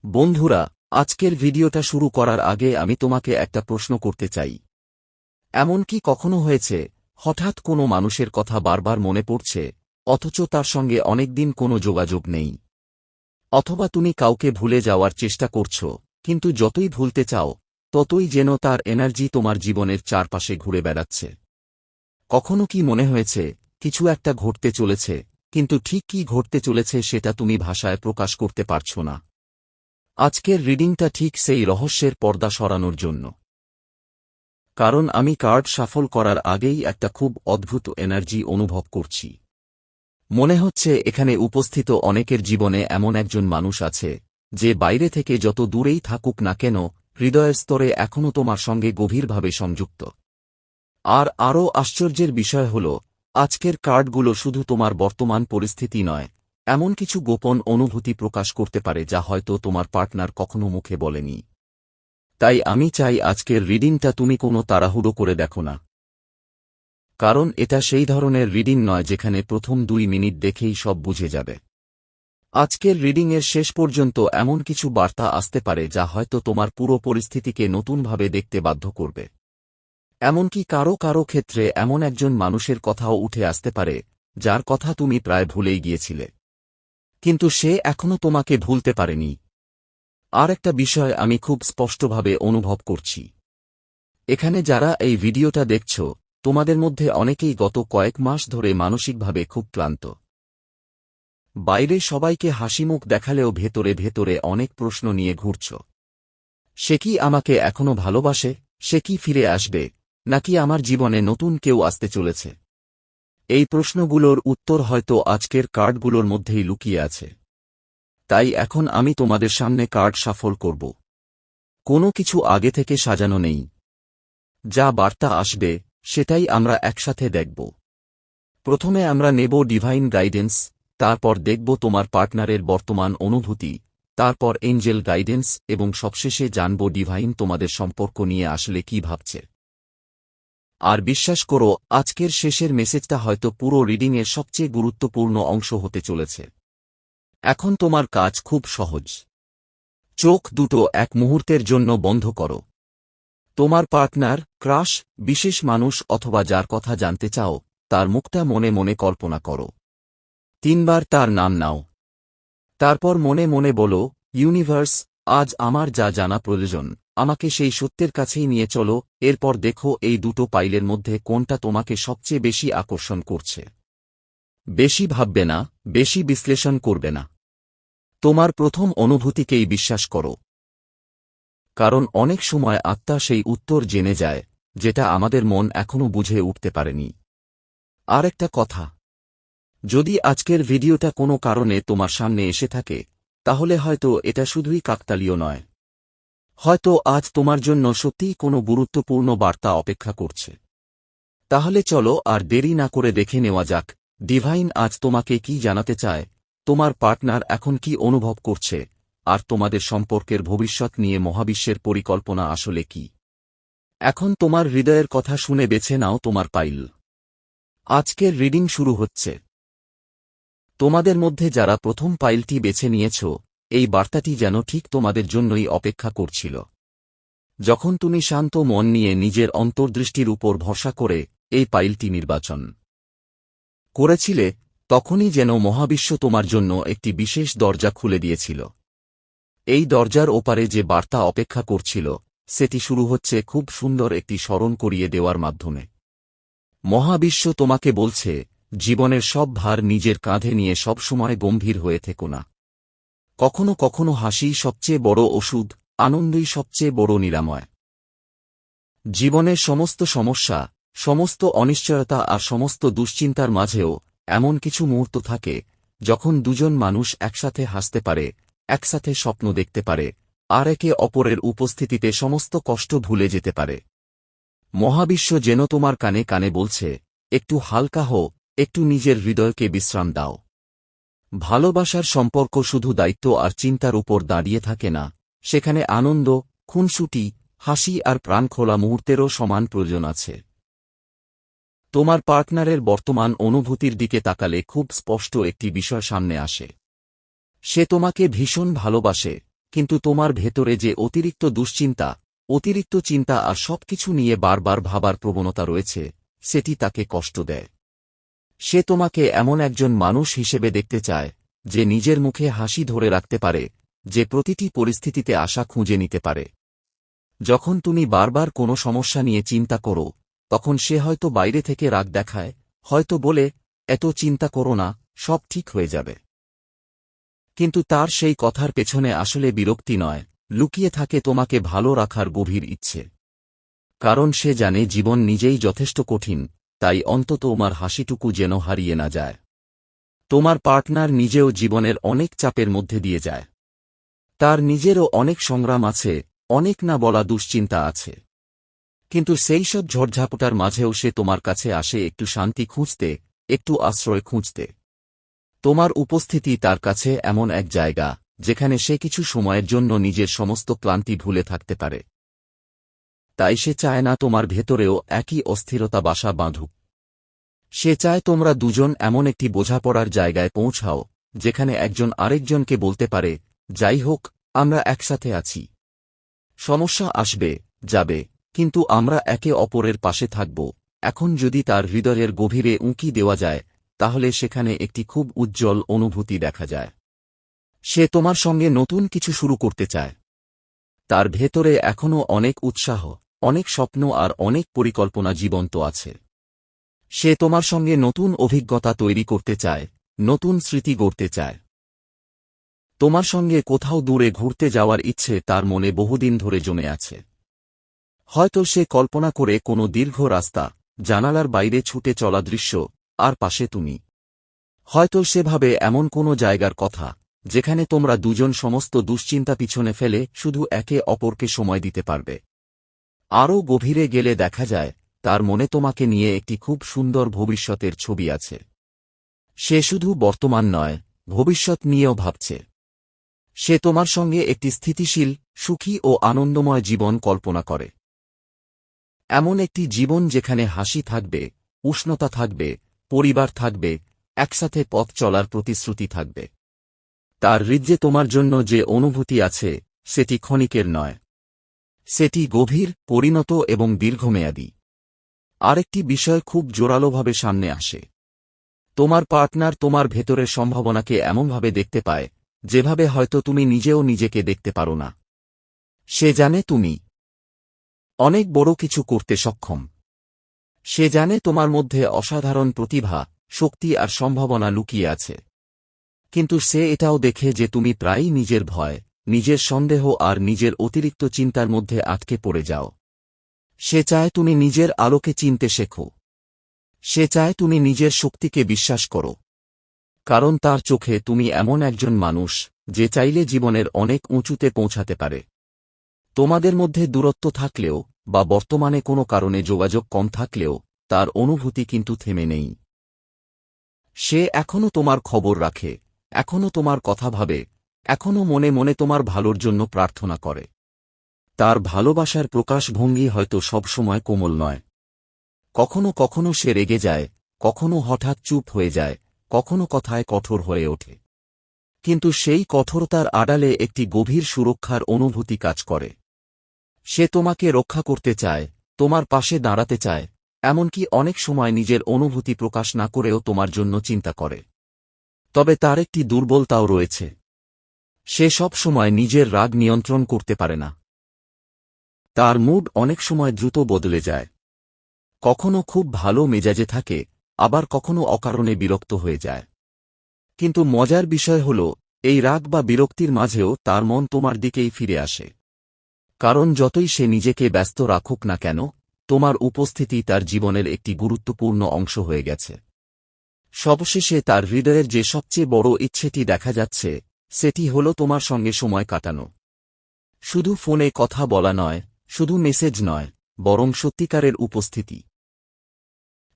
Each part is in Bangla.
বন্ধুরা, আজকের ভিডিওটা শুরু করার আগে আমি তোমাকে একটা প্রশ্ন করতে চাই। এমন কি কখনো হয়েছে, হঠাৎ কোনো মানুষের কথা বারবার মনে পড়ছে, অথচ তার সঙ্গে অনেকদিন কোনো যোগাযোগ নেই? অথবা তুমি কাউকে ভুলে যাওয়ার চেষ্টা করছ, কিন্তু যতই ভুলতে চাও, ততই যেন তার এনার্জি তোমার জীবনের চারপাশে ঘুরে বেড়াচ্ছে? কখনো কি মনে হয়েছে, কিছু একটা ঘটতে চলেছে, কিন্তু ঠিক কি ঘটতে চলেছে সেটা তুমি ভাষায় প্রকাশ করতে পারছ না? আজকের রিডিংটা ঠিক সেই রহস্যের পর্দা সরানোর জন্য। কারণ আমি কার্ড শাফল করার আগেই একটা খুব অদ্ভুত এনার্জি অনুভব করছি। মনে হচ্ছে এখানে উপস্থিত অনেকের জীবনে এমন একজন মানুষ আছে, যে বাইরে থেকে যত দূরেই থাকুক না কেন, হৃদয়ের স্তরে এখনও তোমার সঙ্গে গভীরভাবে সংযুক্ত। আর আরও আশ্চর্যের বিষয় হল, আজকের কার্ডগুলো শুধু তোমার বর্তমান পরিস্থিতি নয়, এমন কিছু গোপন অনুভূতি প্রকাশ করতে পারে যা হয়তো তোমার পার্টনার কখনো মুখে বলেনি। তাই আমি চাই আজকের রিডিংটা তুমি কোনো তাড়াহুড়ো করে দেখো না। কারণ এটা সেই ধরনের রিডিং নয় যেখানে প্রথম 2 মিনিট দেখেই সব বুঝে যাবে। আজকের রিডিংয়ের শেষ পর্যন্ত এমন কিছু বার্তা আসতে পারে যা হয়তো তোমার পুরো পরিস্থিতিকে নতুনভাবে দেখতে বাধ্য করবে। এমনকি কারো কারো ক্ষেত্রে এমন একজন মানুষের কথাও উঠে আসতে পারে, যার কথা তুমি প্রায় ভুলেই গিয়েছিলে, কিন্তু সে এখনো তোমাকে ভুলতে পারেনি। আর একটা বিষয় আমি খুব স্পষ্টভাবে অনুভব করছি। এখানে যারা এই ভিডিওটা দেখছ, তোমাদের মধ্যে অনেকেই গত কয়েক মাস ধরে মানসিকভাবে খুব ক্লান্ত। বাইরে সবাইকে হাসিমুখ দেখালেও ভেতরে ভেতরে অনেক প্রশ্ন নিয়ে ঘুরছ। সে কি আমাকে এখনো ভালোবাসে? সে কি ফিরে আসবে? নাকি আমার জীবনে নতুন কেউ আসতে চলেছে? এই প্রশ্নগুলোর উত্তর হয়তো আজকের কার্ডগুলোর মধ্যেই লুকিয়ে আছে। তাই এখন আমি তোমাদের সামনে কার্ড শাফল করব। কোনো কিছু আগে থেকে সাজানো নেই। যা বার্তা আসবে, সেটাই আমরা একসাথে দেখব। প্রথমে আমরা নেব ডিভাইন গাইডেন্স, তারপর দেখব তোমার পার্টনারের বর্তমান অনুভূতি, তারপর এঞ্জেল গাইডেন্স এবং সবশেষে জানব ডিভাইন তোমাদের সম্পর্ক নিয়ে আসলে কি ভাবছে। আর বিশ্বাস করো, আজকের শেষের মেসেজটা হয়তো পুরো রিডিংয়ের সবচেয়ে গুরুত্বপূর্ণ অংশ হতে চলেছে। এখন তোমার কাজ খুব সহজ। চোখ দুটো এক মুহূর্তের জন্য বন্ধ করো। তোমার পার্টনার, ক্রাশ, বিশেষ মানুষ অথবা যার কথা জানতে চাও, তার মুখটা মনে মনে কল্পনা করো। 3 বার তার নাম নাও। তারপর মনে মনে বলো, ইউনিভার্স, আজ আমার যা জানা প্রয়োজন, আমাকে সেই সত্যের কাছেই নিয়ে চলো। এরপর দেখো এই দুটো পাইলের মধ্যে কোনটা তোমাকে সবচেয়ে বেশি আকর্ষণ করছে। বেশি ভাববে না, বেশি বিশ্লেষণ করবে না। তোমার প্রথম অনুভূতিকেই বিশ্বাস করো। কারণ অনেক সময় আত্মা সেই উত্তর জেনে যায়, যেটা আমাদের মন এখনো বুঝে উঠতে পারেনি। আর একটা কথা, যদি আজকের ভিডিওটা কোনো কারণে তোমার সামনে এসে থাকে, তাহলে হয়তো এটা শুধুই কাকতালীয় নয়। হয়তো আজ তোমার জন্য সত্যিই কোনো গুরুত্বপূর্ণ বার্তা অপেক্ষা করছে। তাহলে চলো আর দেরি না করে দেখে নেওয়া যাক, ডিভাইন আজ তোমাকে কি জানাতে চায়, তোমার পার্টনার এখন কি অনুভব করছে, আর তোমাদের সম্পর্কের ভবিষ্যৎ নিয়ে মহাবিশ্বের পরিকল্পনা আসলে কি। এখন তোমার হৃদয়ের কথা শুনে বেছে নাও তোমার পাইল। আজকের রিডিং শুরু হচ্ছে। তোমাদের মধ্যে যারা প্রথম পাইলটি বেছে নিয়েছ, এই বার্তাটি যেন ঠিক তোমাদের জন্যই অপেক্ষা করছিল। যখন তুমি শান্ত মন নিয়ে নিজের অন্তর্দৃষ্টির উপর ভরসা করে এই পাইলটি নির্বাচন করেছিলে, তখনই যেন মহাবিশ্ব তোমার জন্য একটি বিশেষ দরজা খুলে দিয়েছিল। এই দরজার ওপারে যে বার্তা অপেক্ষা করছিল, সেটি শুরু হচ্ছে খুব সুন্দর একটি স্মরণ করিয়ে দেওয়ার মাধ্যমে। মহাবিশ্ব তোমাকে বলছে, জীবনের সব ভার নিজের কাঁধে নিয়ে সবসময় গম্ভীর হয়ে থেকো না। কখনো কখনো হাসি সবচেয়ে বড় ওষুধ, আনন্দই সবচেয়ে বড় নিরাময়। জীবনের সমস্ত সমস্যা, সমস্ত অনিশ্চয়তা আর সমস্ত দুশ্চিন্তার মাঝেও এমন কিছু মুহূর্ত থাকে, যখন দুজন মানুষ একসাথে হাসতে পারে, একসাথে স্বপ্ন দেখতে পারে, আর একে অপরের উপস্থিতিতে সমস্ত কষ্ট ভুলে যেতে পারে। মহাবিশ্ব যেন তোমার কানে কানে বলছে, একটু হালকা হও, একটু নিজের হৃদয়কে বিশ্রাম দাও। ভালোবাসার সম্পর্ক শুধু দায়িত্ব আর চিন্তার উপর দাঁড়িয়ে থাকে না, সেখানে আনন্দ, খুনসুটি, হাসি আর প্রাণখোলা মুহূর্তেরও সমান প্রয়োজন আছে। তোমার পার্টনারের বর্তমান অনুভূতির দিকে তাকালে খুব স্পষ্ট একটি বিষয় সামনে আসে। সে তোমাকে ভীষণ ভালোবাসে, কিন্তু তোমার ভেতরে যে অতিরিক্ত দুশ্চিন্তা, অতিরিক্ত চিন্তা আর সবকিছু নিয়ে বারবার ভাবার প্রবণতা রয়েছে, সেটি তাকে কষ্ট দেয়। সে তোমাকে এমন একজন মানুষ হিসেবে দেখতে চায়, যে নিজের মুখে হাসি ধরে রাখতে পারে, যে প্রতিটি পরিস্থিতিতে আশা খুঁজে নিতে পারে। যখন তুমি বারবার কোনো সমস্যা নিয়ে চিন্তা করো, তখন সে হয়তো বাইরে থেকে রাগ দেখায়, হয়তো বলে, এত চিন্তা করো না, সব ঠিক হয়ে যাবে। কিন্তু তার সেই কথার পেছনে আসলে বিরক্তি নয়, লুকিয়ে থাকে তোমাকে ভালো রাখার গভীর ইচ্ছে। কারণ সে জানে জীবন নিজেই যথেষ্ট কঠিন, তাই অন্তত তোমার হাসিটুকু যেন হারিয়ে না যায়। তোমার পার্টনার নিজেও জীবনের অনেক চাপের মধ্যে দিয়ে যায়। তার নিজেরও অনেক সংগ্রাম আছে, অনেক না বলা দুশ্চিন্তা আছে। কিন্তু সেই সব ঝড়ঝাপটার মাঝেও সে তোমার কাছে আসে একটু শান্তি খুঁজতে, একটু আশ্রয় খুঁজতে। তোমার উপস্থিতি তার কাছে এমন এক জায়গা, যেখানে সে কিছু সময়ের জন্য নিজের সমস্ত ক্লান্তি ভুলে থাকতে পারে। তাই সে চায় না তোমার ভেতরেও একই অস্থিরতা বাসা বাঁধুক। সে চায় তোমরা দুজন এমন একটি বোঝাপড়ার জায়গায় পৌঁছাও, যেখানে একজন আরেকজনকে বলতে পারে, যাই হোক, আমরা একসাথে আছি। সমস্যা আসবে, যাবে, কিন্তু আমরা একে অপরের পাশে থাকব। এখন যদি তার হৃদয়ের গভীরে উঁকি দেওয়া যায়, তাহলে সেখানে একটি খুব উজ্জ্বল অনুভূতি দেখা যায়। সে তোমার সঙ্গে নতুন কিছু শুরু করতে চায়। তার ভেতরে এখনও অনেক উৎসাহ, অনেক স্বপ্ন আর অনেক পরিকল্পনা জীবন্ত আছে। সে তোমার সঙ্গে নতুন অভিজ্ঞতা তৈরি করতে চায়, নতুন স্মৃতি গড়তে চায়। তোমার সঙ্গে কোথাও দূরে ঘুরতে যাওয়ার ইচ্ছে তার মনে বহুদিন ধরে জমে আছে। হয়তো সে কল্পনা করে কোনো দীর্ঘ রাস্তা, জানালার বাইরে ছুটে চলা দৃশ্য, আর পাশে তুমি। হয়তো সে ভাবে এমন কোনো জায়গার কথা, যেখানে তোমরা দুজন সমস্ত দুশ্চিন্তা পিছনে ফেলে শুধু একে অপরকে সময় দিতে পারবে। আরও গভীরে গেলে দেখা যায়, তার মনে তোমাকে নিয়ে একটি খুব সুন্দর ভবিষ্যতের ছবি আছে। সে শুধু বর্তমান নয়, ভবিষ্যৎ নিয়েও ভাবছে। সে তোমার সঙ্গে একটি স্থিতিশীল, সুখী ও আনন্দময় জীবন কল্পনা করে। এমন একটি জীবন যেখানে হাসি থাকবে, উষ্ণতা থাকবে, পরিবার থাকবে, একসাথে পথ চলার প্রতিশ্রুতি থাকবে। তার হৃদয়ে তোমার জন্য যে অনুভূতি আছে, সেটি ক্ষণিকের নয়। সেটি গভীর, পরিণত এবং দীর্ঘমেয়াদী। আরেকটি বিষয় খুব জোরালোভাবে সামনে আসে। তোমার পার্টনার তোমার ভেতরের সম্ভাবনাকে এমনভাবে দেখতে পায়, যেভাবে হয়তো তুমি নিজেও নিজেকে দেখতে পারো না। সে জানে তুমি অনেক বড় কিছু করতে সক্ষম। সে জানে তোমার মধ্যে অসাধারণ প্রতিভা, শক্তি আর সম্ভাবনা লুকিয়ে আছে। কিন্তু সে এটাও দেখে যে তুমি প্রায়ই নিজের ভয়, নিজের সন্দেহ আর নিজের অতিরিক্ত চিন্তার মধ্যে আটকে পড়ে যাও। সে চায় তুমি নিজের আলোকে চিনতে শেখো। সে চায় তুমি নিজের শক্তিকে বিশ্বাস করো। কারণ তার চোখে তুমি এমন একজন মানুষ, যে চাইলে জীবনের অনেক উঁচুতে পৌঁছাতে পারে। তোমাদের মধ্যে দূরত্ব থাকলেও, বা বর্তমানে কোনো কারণে যোগাযোগ কম থাকলেও, তার অনুভূতি কিন্তু থেমে নেই। সে এখনও তোমার খবর রাখে, এখনও তোমার কথা ভাবে, এখনও মনে মনে তোমার ভালোর জন্য প্রার্থনা করে। তার ভালোবাসার প্রকাশভঙ্গি হয়তো সবসময় কোমল নয়। কখনো কখনো সে রেগে যায়, কখনো হঠাৎ চুপ হয়ে যায়, কখনো কথায় কঠোর হয়ে ওঠে। কিন্তু সেই কঠোরতার আড়ালে একটি গভীর সুরক্ষার অনুভূতি কাজ করে। সে তোমাকে রক্ষা করতে চায়, তোমার পাশে দাঁড়াতে চায়, এমনকি অনেক সময় নিজের অনুভূতি প্রকাশ না করেও তোমার জন্য চিন্তা করে। তবে তার একটি দুর্বলতাও রয়েছে। সে সব সময় নিজের রাগ নিয়ন্ত্রণ করতে পারে না। তার মুড অনেক সময় দ্রুত বদলে যায়। কখনো খুব ভালো মেজাজে থাকে, আবার কখনো অকারণে বিরক্ত হয়ে যায়। কিন্তু মজার বিষয় হল, এই রাগ বা বিরক্তির মাঝেও তার মন তোমার দিকেই ফিরে আসে। কারণ যতই সে নিজেকে ব্যস্ত রাখুক না কেন, তোমার উপস্থিতি তার জীবনের একটি গুরুত্বপূর্ণ অংশ হয়ে গেছে। সবশেষে তার হৃদয়ের যে সবচেয়ে বড় ইচ্ছেটি দেখা যাচ্ছে, সেটি হল তোমার সঙ্গে সময় কাটানো। শুধু ফোনে কথা বলা নয়, শুধু মেসেজ নয়, বরং সত্যিকারের উপস্থিতি।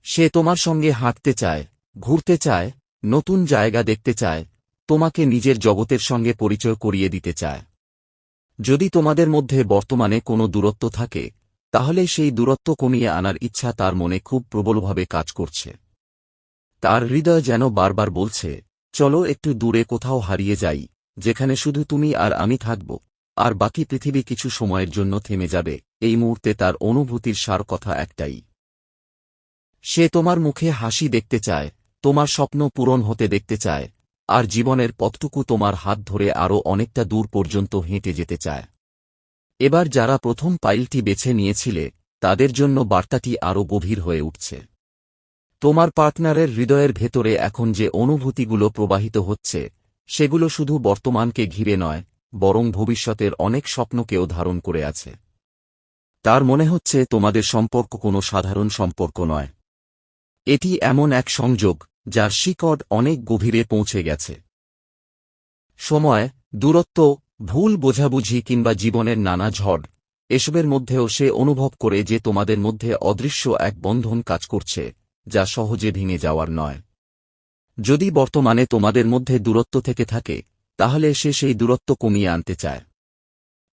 সে তোমার সঙ্গে হাঁটতে চায়, ঘুরতে চায়, নতুন জায়গা দেখতে চায়, তোমাকে নিজের জগতের সঙ্গে পরিচয় করিয়ে দিতে চায়। যদি তোমাদের মধ্যে বর্তমানে কোনো দূরত্ব থাকে, তাহলে সেই দূরত্ব কমিয়ে আনার ইচ্ছা তার মনে খুব প্রবলভাবে কাজ করছে। তার হৃদয় যেন বারবার বলছে, চলো একটু দূরে কোথাও হারিয়ে যাই, যেখানে শুধু তুমি আর আমি থাকব। আর বাকি পৃথিবী কিছু সময়ের জন্য থেমে যাবে। এই মুহূর্তে তার অনুভূতির সার কথা একটাই। সে তোমার মুখে হাসি দেখতে চায়, তোমার স্বপ্ন পূরণ হতে দেখতে চায়, আর জীবনের পথটুকু তোমার হাত ধরে আরও অনেকটা দূর পর্যন্ত হেঁটে যেতে চায়। এবার যারা প্রথম পাইলটি বেছে নিয়েছিলে, তাদের জন্য বার্তাটি আরও গভীর হয়ে উঠছে। তোমার পার্টনারের হৃদয়ের ভেতরে এখন যে অনুভূতিগুলো প্রবাহিত হচ্ছে, সেগুলো শুধু বর্তমানকে ঘিরে নয়, বরং ভবিষ্যতের অনেক স্বপ্নকেও ধারণ করে আছে। তার মনে হচ্ছে তোমাদের সম্পর্ক কোনো সাধারণ সম্পর্ক নয়। এটি এমন এক সংযোগ, যার শিকড় অনেক গভীরে পৌঁছে গেছে। সময়, দূরত্ব, ভুল বোঝাবুঝি কিংবা জীবনের নানা ঝড়, এসবের মধ্যেও সে অনুভব করে যে তোমাদের মধ্যে অদৃশ্য এক বন্ধন কাজ করছে, যা সহজে ভেঙে যাওয়ার নয়। যদি বর্তমানে তোমাদের মধ্যে দূরত্ব থেকে থাকে, তাহলে সে সেই দূরত্ব কমিয়ে আনতে চায়।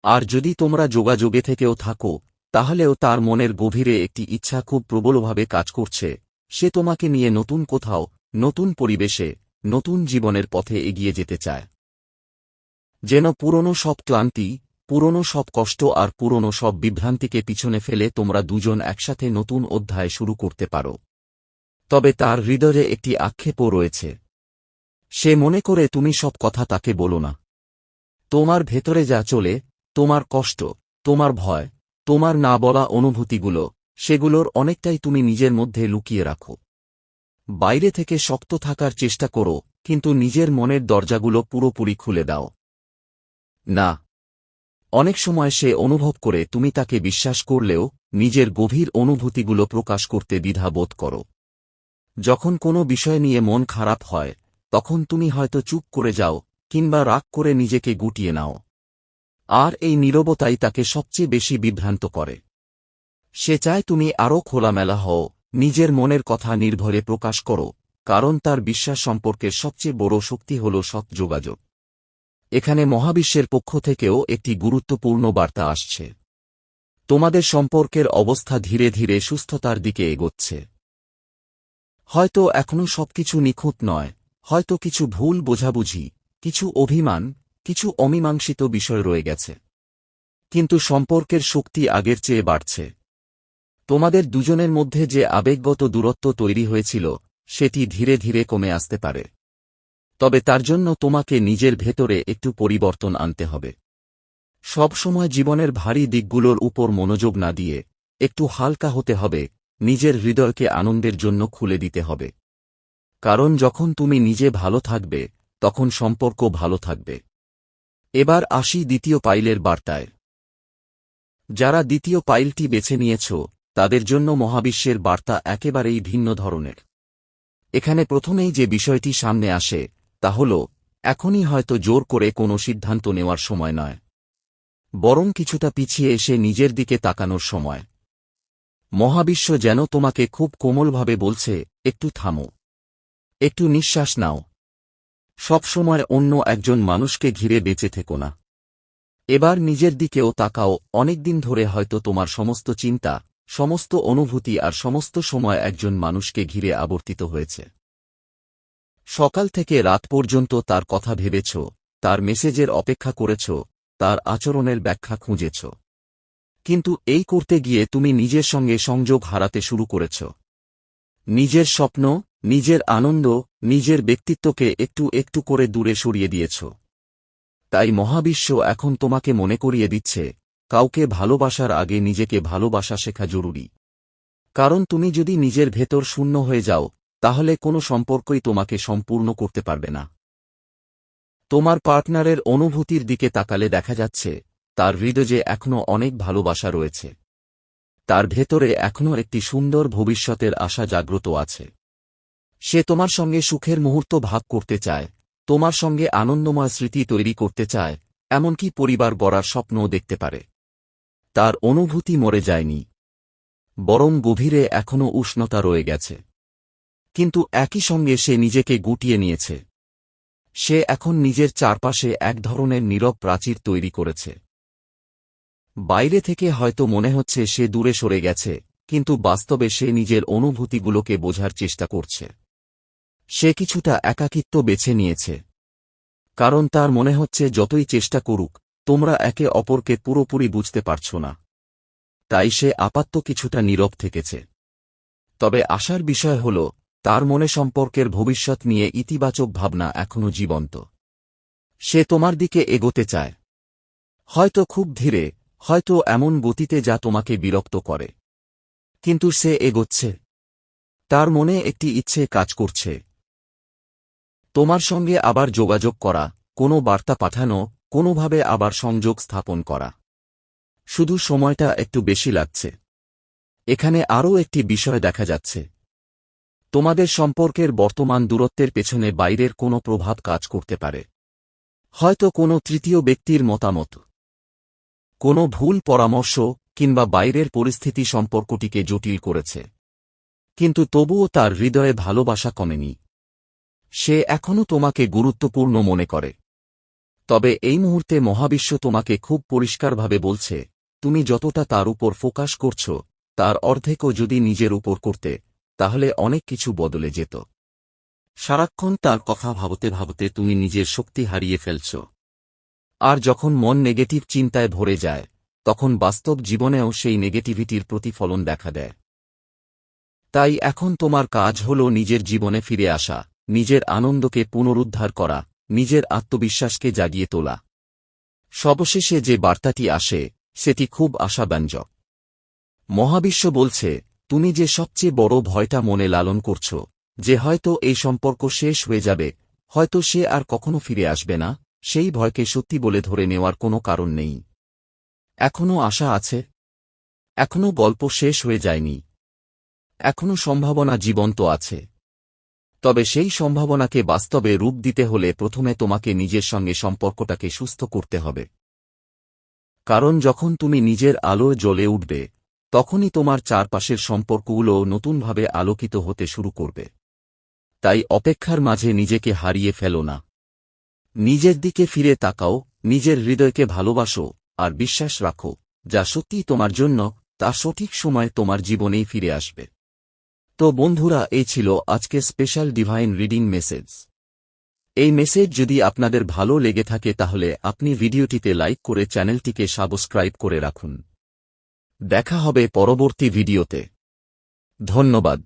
আর যদি তোমরা যোগাযোগে থেকেও থাকো, তাহলেও তার মনের গভীরে একটি ইচ্ছা খুব প্রবলভাবে কাজ করছে। সে তোমাকে নিয়ে নতুন কোথাও, নতুন পরিবেশে, নতুন জীবনের পথে এগিয়ে যেতে চায়। যেন পুরনো সব ক্লান্তি, পুরনো সব কষ্ট আর পুরনো সব বিভ্রান্তিকে পিছনে ফেলে তোমরা দুজন একসাথে নতুন অধ্যায় শুরু করতে পারো। তবে তার হৃদয়ে একটি আক্ষেপও রয়েছে। সে মনে করে তুমি সব কথা তাকে বলো না। তোমার ভেতরে যা চলে, তোমার কষ্ট, তোমার ভয়, তোমার না বলা অনুভূতিগুলো, সেগুলোর অনেকটাই তুমি নিজের মধ্যে লুকিয়ে রাখো। বাইরে থেকে শক্ত থাকার চেষ্টা করো, কিন্তু নিজের মনের দরজাগুলো পুরোপুরি খুলে দাও না। অনেক সময় সে অনুভব করে তুমি তাকে বিশ্বাস করলেও নিজের গভীর অনুভূতিগুলো প্রকাশ করতে দ্বিধা বোধ করো। যখন কোনো বিষয় নিয়ে মন খারাপ হয়, তখন তুমি হয়তো চুপ করে যাও, কিংবা রাগ করে নিজেকে গুটিয়ে নাও। আর এই নীরবতাই তাকে সবচেয়ে বেশি বিভ্রান্ত করে। সে চায় তুমি আরও খোলামেলা হও, নিজের মনের কথা নির্ভরে প্রকাশ করো, কারণ তার বিশ্বাস সম্পর্কের সবচেয়ে বড় শক্তি হল সৎ যোগাযোগ। এখানে মহাবিশ্বের পক্ষ থেকেও একটি গুরুত্বপূর্ণ বার্তা আসছে। তোমাদের সম্পর্কের অবস্থা ধীরে ধীরে সুস্থতার দিকে এগোচ্ছে। হয়তো এখনও সবকিছু নিখুঁত নয়, হয়তো কিছু ভুল বোঝাবুঝি, কিছু অভিমান, কিছু অমীমাংসিত বিষয় রয়ে গেছে। কিন্তু সম্পর্কের শক্তি আগের চেয়ে বাড়ছে। তোমাদের দুজনের মধ্যে যে আবেগগত দূরত্ব তৈরি হয়েছিল, সেটি ধীরে ধীরে কমে আসতে পারে। তবে তার জন্য তোমাকে নিজের ভেতরে একটু পরিবর্তন আনতে হবে। সব সময় জীবনের ভারী দিকগুলোর উপর মনোযোগ না দিয়ে একটু হালকা হতে হবে, নিজের হৃদয়কে আনন্দের জন্য খুলে দিতে হবে। কারণ যখন তুমি নিজে ভালো থাকবে, তখন সম্পর্ক ভালো থাকবে। এবার আসি দ্বিতীয় পাইলের বার্তায়। যারা দ্বিতীয় পাইলটি বেছে নিয়েছ, তাদের জন্য মহাবিশ্বের বার্তা একেবারেই ভিন্ন ধরনের। এখানে প্রথমেই যে বিষয়টি সামনে আসে, তা হল এখনই হয়তো জোর করে কোনো সিদ্ধান্ত নেওয়ার সময় নয়, বরং কিছুটা পিছিয়ে এসে নিজের দিকে তাকানোর সময়। মহাবিশ্ব যেন তোমাকে খুব কোমলভাবে বলছে, একটু থামো, একটু নিঃশ্বাস নাও। সব সময় অন্য একজন মানুষকে ঘিরে বেঁচে থেকো না। এবার নিজের দিকেও তাকাও। অনেকদিন ধরে হয়তো তোমার সমস্ত চিন্তা, সমস্ত অনুভূতি আর সমস্ত সময় একজন মানুষকে ঘিরে আবর্তিত হয়েছে। সকাল থেকে রাত পর্যন্ত তার কথা ভেবেছ, তার মেসেজের অপেক্ষা করেছ, তার আচরণের ব্যাখ্যা খুঁজেছ। কিন্তু এই করতে গিয়ে তুমি নিজের সঙ্গে সংযোগ হারাতে শুরু করেছ। নিজের স্বপ্ন, নিজের আনন্দ, নিজের ব্যক্তিত্বকে একটু একটু করে দূরে সরিয়ে দিয়েছ। তাই মহাবিশ্ব এখন তোমাকে মনে করিয়ে দিচ্ছে, কাউকে ভালোবাসার আগে নিজেকে ভালোবাসা শেখা জরুরি। কারণ তুমি যদি নিজের ভেতর শূন্য হয়ে যাও, তাহলে কোনো সম্পর্কই তোমাকে সম্পূর্ণ করতে পারবে না। তোমার পার্টনারের অনুভূতির দিকে তাকালে দেখা যাচ্ছে, তার হৃদয়ে এখনও অনেক ভালোবাসা রয়েছে। তার ভেতরে এখনও একটি সুন্দর ভবিষ্যতের আশা জাগ্রত আছে। সে তোমার সঙ্গে সুখের মুহূর্ত ভাগ করতে চায়, তোমার সঙ্গে আনন্দময় স্মৃতি তৈরি করতে চায়, এমনকি পরিবার গড়ার স্বপ্নও দেখতে পারে। তার অনুভূতি মরে যায়নি, বরং গভীরে এখনও উষ্ণতা রয়ে গেছে। কিন্তু একই সঙ্গে সে নিজেকে গুটিয়ে নিয়েছে। সে এখন নিজের চারপাশে এক ধরনের নীরব প্রাচীর তৈরি করেছে। বাইরে থেকে হয়তো মনে হচ্ছে সে দূরে সরে গেছে, কিন্তু বাস্তবে সে নিজের অনুভূতিগুলোকে বোঝার চেষ্টা করছে। সে কিছুটা একাকিত্ব বেছে নিয়েছে। কারণ তার মনে হচ্ছে যতই চেষ্টা করুক, তোমরা একে অপরকে পুরোপুরি বুঝতে পারছ না। তাই সে আপাতত কিছুটা নীরব থেকেছে। তবে আশার বিষয় হল, তার মনে সম্পর্কের ভবিষ্যৎ নিয়ে ইতিবাচক ভাবনা এখনও জীবন্ত। সে তোমার দিকে এগোতে চায়, হয়তো খুব ধীরে, হয়তো এমন গতিতে যা তোমাকে বিরক্ত করে, কিন্তু সে এগোচ্ছে। তার মনে একটি ইচ্ছে কাজ করছে, তোমার সঙ্গে আবার যোগাযোগ করা, কোনো বার্তা পাঠানো, কোনোভাবে আবার সংযোগ স্থাপন করা। শুধু সময়টা একটু বেশি লাগছে। এখানে আরও একটি বিষয় দেখা যাচ্ছে। তোমাদের সম্পর্কের বর্তমান দূরত্বের পেছনে বাইরের কোনো প্রভাব কাজ করতে পারে। হয়তো কোনো তৃতীয় ব্যক্তির মতামত, কোনো ভুল পরামর্শ কিংবা বাইরের পরিস্থিতি সম্পর্কটিকে জটিল করেছে। কিন্তু তবুও তার হৃদয়ে ভালোবাসা কমেনি। সে এখনও তোমাকে গুরুত্বপূর্ণ মনে করে। তবে এই মুহূর্তে মহাবিশ্ব তোমাকে খুব পরিষ্কারভাবে বলছে, তুমি যতটা তার উপর ফোকাস করছ, তার অর্ধেকও যদি নিজের উপর করতে, তাহলে অনেক কিছু বদলে যেত। সারাক্ষণ তার কথা ভাবতে ভাবতে তুমি নিজের শক্তি হারিয়ে ফেলছ। আর যখন মন নেগেটিভ চিন্তায় ভরে যায়, তখন বাস্তব জীবনেও সেই নেগেটিভিটির প্রতিফলন দেখা দেয়। তাই এখন তোমার কাজ হল নিজের জীবনে ফিরে আসা, নিজের আনন্দকে পুনরুদ্ধার করা, নিজের আত্মবিশ্বাসকে জাগিয়ে তোলা। সবশেষে যে বার্তাটি আসে, সেটি খুব আশাব্যঞ্জক। মহাবিশ্ব বলছে, তুমি যে সবচেয়ে বড় ভয়টা মনে লালন করছ, যে হয়তো এই সম্পর্ক শেষ হয়ে যাবে, হয়তো সে আর কখনো ফিরে আসবে না, সেই ভয়কে সত্যি বলে ধরে নেওয়ার কোনো কারণ নেই। এখনও আশা আছে। এখনও গল্প শেষ হয়ে যায়নি। এখনও সম্ভাবনা জীবন্ত আছে। তবে সেই সম্ভাবনাকে বাস্তবে রূপ দিতে হলে প্রথমে তোমাকে নিজের সঙ্গে সম্পর্কটাকে সুস্থ করতে হবে। কারণ যখন তুমি নিজের আলোয় জ্বলে উঠবে, তখনই তোমার চারপাশের সম্পর্কগুলো নতুনভাবে আলোকিত হতে শুরু করবে। তাই অপেক্ষার মাঝে নিজেকে হারিয়ে ফেলো না। নিজের দিকে ফিরে তাকাও, নিজের হৃদয়কে ভালোবাসো, আর বিশ্বাস রাখো, যা সত্যিই তোমার জন্য, তা সঠিক সময় তোমার জীবনেই ফিরে আসবে। তো বন্ধুরা, এই ছিল আজকে স্পেশাল ডিভাইন রিডিং মেসেজ। এই মেসেজ যদি আপনাদের ভালো লেগে থাকে তাহলে আপনি ভিডিওটিতে লাইক করে চ্যানেলটিকে সাবস্ক্রাইব করে রাখুন। দেখা হবে পরবর্তী ভিডিওতে। ধন্যবাদ।